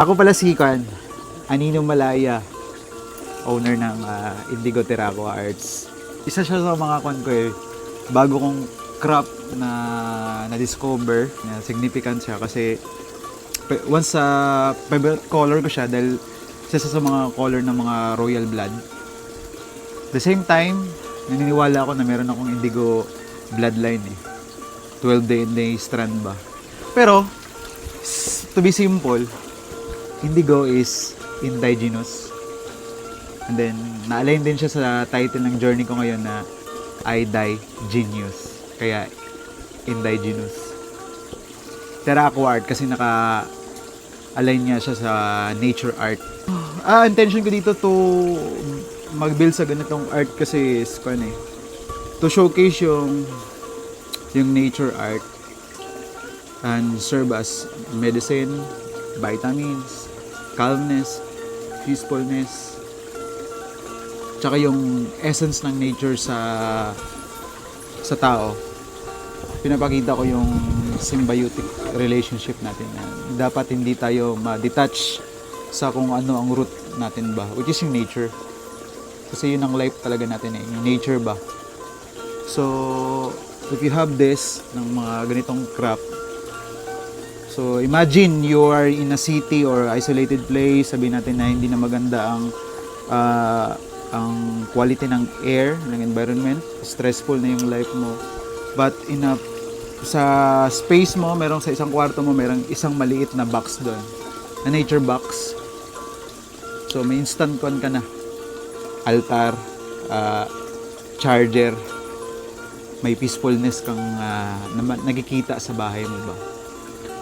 Ako pala si Anino Malaya, owner ng Indigo Terraco Arts. Isa siya sa mga bago kong crop na na-discover na significant siya kasi once favorite color ko siya dahil isa sa mga color ng mga royal blood. The same time, naniniwala ako na meron akong indigo bloodline 12 day strand ba. Pero, to be simple, indigo is indigenous. And then, na-align din siya sa title ng journey ko ngayon na I Die Genius. Kaya, indigenous. Terraco art kasi naka-align niya siya sa nature art. Intention ko dito to mag-build sa ganitong art kasi is to showcase yung nature art and serve as medicine, vitamins, calmness, peacefulness, tsaka yung essence ng nature sa tao. Pinapakita ko yung symbiotic relationship natin na dapat hindi tayo ma-detach sa kung ano ang root natin ba, which is yung nature. Kasi yun ang life talaga natin yung nature ba. So, if you have this, ng mga ganitong crop, so imagine you are in a city or isolated place, sabihin natin na hindi na maganda ang quality ng air, ng environment, stressful na yung life mo. But sa space mo, sa isang kwarto mo, merong isang maliit na box doon, na nature box. So may instant ka na. Altar, charger, may peacefulness kang nagkikita sa bahay mo ba.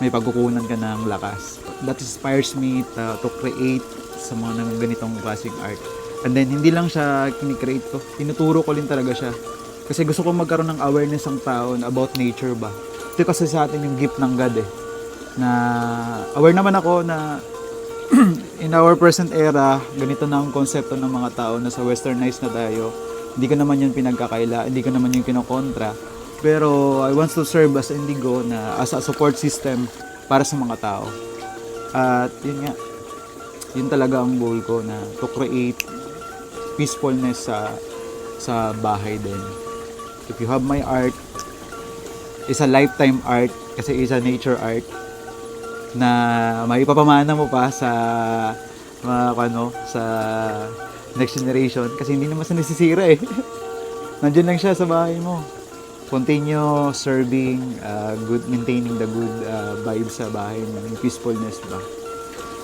May pagkukunan ka ng lakas. That inspires me to create sa mga ganitong klaseng art. And then, hindi lang siya kinikreate ko. Tinuturo ko rin talaga siya. Kasi gusto ko magkaroon ng awareness ng tao about nature ba. Ito kasi sa atin yung gift ng God Na aware naman ako na in our present era, ganito na ang konsepto ng mga tao na sa westernized na tayo. Hindi ko naman yun pinagkakaila, hindi ko naman yung kinokontra. Pero I want to serve as Indigo na as a support system para sa mga tao. At yun nga, yun talaga ang goal ko na to create peacefulness sa bahay din. If you have my art, it's a lifetime art kasi it's a nature art na maipapamana mo pa sa sa next generation kasi hindi naman siya nasisira Nandiyan lang siya sa bahay mo. Continue serving, maintaining the good vibes sa bahay mo, yung peacefulness ba.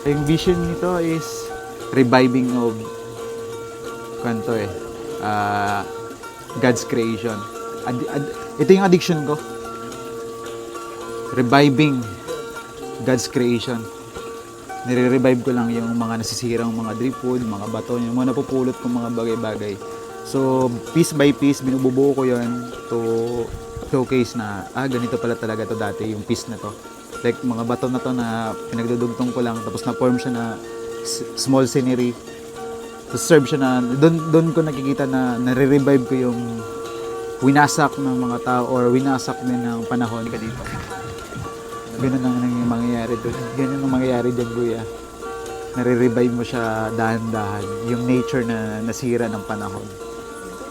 Yung vision nito is reviving of God's creation. Ito yung addiction ko. Reviving God's creation. Nire-revive ko lang yung mga nasisirang mga driftwood, mga bato, yung mga napupulot kong mga bagay-bagay. So, piece by piece, binububuo ko yun to showcase na, ganito pala talaga to dati, yung piece na to. Like, mga bato na to na pinagdudugtong ko lang, tapos na-form siya na small scenery. To serve siya na, doon ko nakikita na nare-revive ko yung winasak ng mga tao or winasak din ng panahon ka dito. Ganun ang mangyayari doon. Ganun ang mangyayari dyan, Kuya. Nare-revive mo siya dahan-dahan. Yung nature na nasira ng panahon.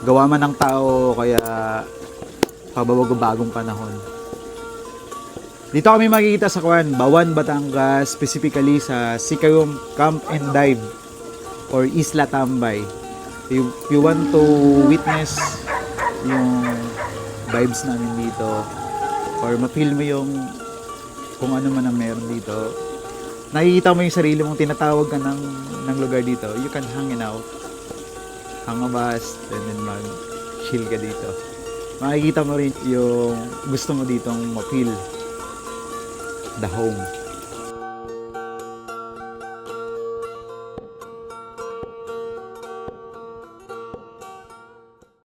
Gawa man ng tao, kaya pababagong panahon. Dito kami makikita sa Bawan, Batangas, specifically sa Sikayom Camp and Dive or Isla Tambay. If you want to witness yung vibes namin dito or ma-feel mo yung kung ano man ang meron dito, nakikita mo yung sarili mong tinatawag ka ng lugar dito, you can hang out, hangabas, and then mag-chill ka dito. Makikita mo rin yung gusto mo ditong ma-feel the home.